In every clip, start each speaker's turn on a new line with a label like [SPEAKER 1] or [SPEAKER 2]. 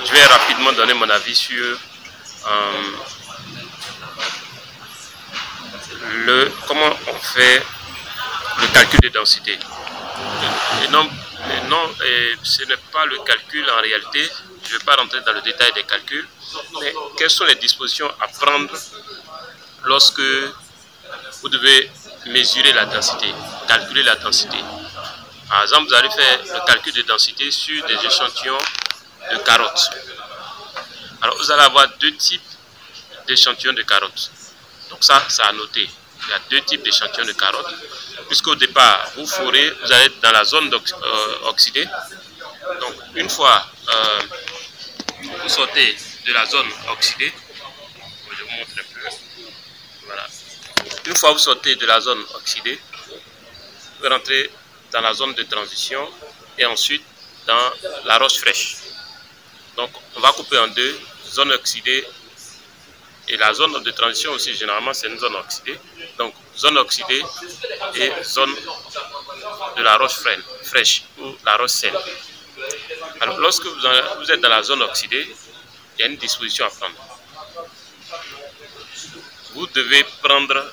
[SPEAKER 1] Je vais rapidement donner mon avis sur comment on fait le calcul de densité. Et ce n'est pas le calcul en réalité, je ne vais pas rentrer dans le détail des calculs, mais quelles sont les dispositions à prendre lorsque vous devez mesurer la densité, calculer la densité. Par exemple, vous allez faire le calcul de densité sur des échantillons de carottes. Alors, vous allez avoir deux types d'échantillons de carottes. Donc ça, c'est à noter. Il y a deux types d'échantillons de carottes. Puisqu'au départ, vous forez, vous allez être dans la zone oxydée. Donc, une fois vous sortez de la zone oxydée, je vous montre un peu. Voilà. Une fois vous sortez de la zone oxydée, vous rentrez dans la zone de transition et ensuite dans la roche fraîche. Donc, on va couper en deux, zone oxydée et la zone de transition aussi, généralement, c'est une zone oxydée. Donc, zone oxydée et zone de la roche fraîche ou la roche saine. Alors, lorsque vous êtes dans la zone oxydée, il y a une disposition à prendre. Vous devez prendre,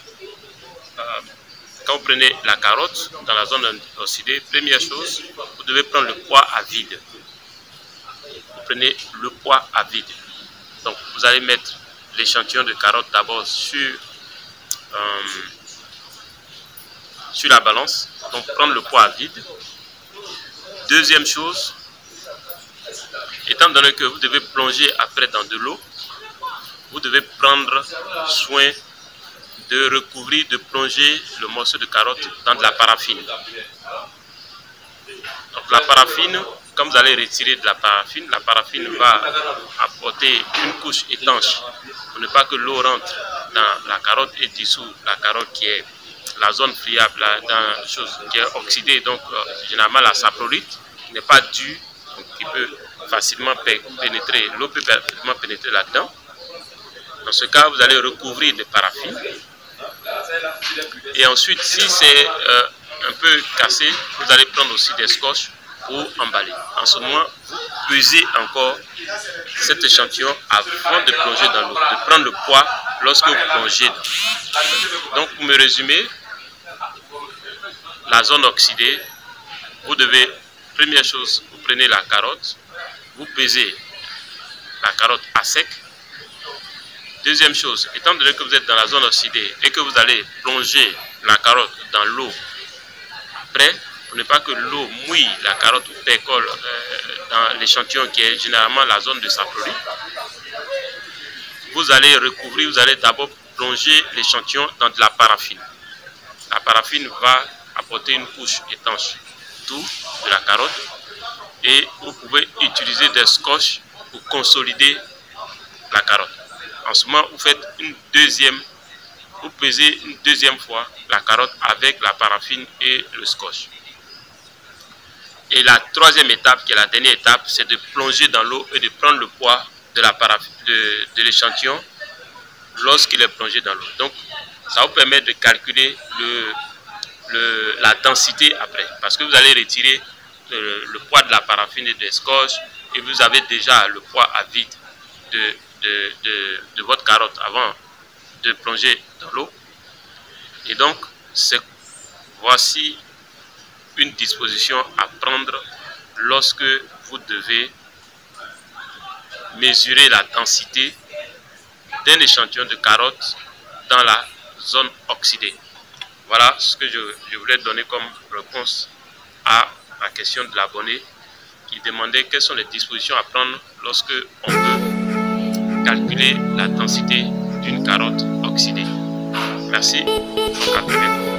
[SPEAKER 1] quand vous prenez la carotte dans la zone oxydée, première chose, vous devez prendre le poids à vide. Vous prenez le poids à vide. Donc, vous allez mettre l'échantillon de carotte d'abord sur la balance, donc prendre le poids à vide. Deuxième chose, étant donné que vous devez plonger après dans de l'eau, vous devez prendre soin de recouvrir, de plonger le morceau de carotte dans de la paraffine. Donc la paraffine, quand vous allez retirer de la paraffine va apporter une couche étanche pour ne pas que l'eau rentre dans la carotte et dissout la carotte qui est la zone friable, dans la chose qui est oxydée, donc généralement la saprolite, qui n'est pas dure, donc qui peut facilement pénétrer, l'eau peut facilement pénétrer là-dedans. Dans ce cas, vous allez recouvrir de paraffine. Et ensuite, si c'est un peu cassé, vous allez prendre aussi des scotch pour emballer. En ce moment, vous pesez encore cet échantillon avant de plonger dans l'eau, de prendre le poids lorsque vous plongez. Donc, pour me résumer, la zone oxydée, vous devez, première chose, vous prenez la carotte, vous pesez la carotte à sec. Deuxième chose, étant donné que vous êtes dans la zone oxydée et que vous allez plonger la carotte dans l'eau après, pour ne pas que l'eau mouille la carotte ou percole dans l'échantillon qui est généralement la zone de saprolite, vous allez recouvrir, vous allez d'abord plonger l'échantillon dans de la paraffine. La paraffine va apporter une couche étanche tout de la carotte et vous pouvez utiliser des scotch pour consolider la carotte. En ce moment, vous faites vous pesez une deuxième fois la carotte avec la paraffine et le scotch. Et la troisième étape, qui est la dernière étape, c'est de plonger dans l'eau et de prendre le poids de la paraffine, de l'échantillon lorsqu'il est plongé dans l'eau. Donc, ça vous permet de calculer la densité après, parce que vous allez retirer le poids de la paraffine et des scotch et vous avez déjà le poids à vide de votre carotte avant de plonger dans l'eau. Et donc, voici une disposition à prendre lorsque vous devez mesurer la densité d'un échantillon de carottes dans la zone oxydée. Voilà ce que je voulais donner comme réponse à la question de l'abonné qui demandait quelles sont les dispositions à prendre lorsque on veut calculer la densité d'une carotte oxydée. Merci, donc à très bientôt.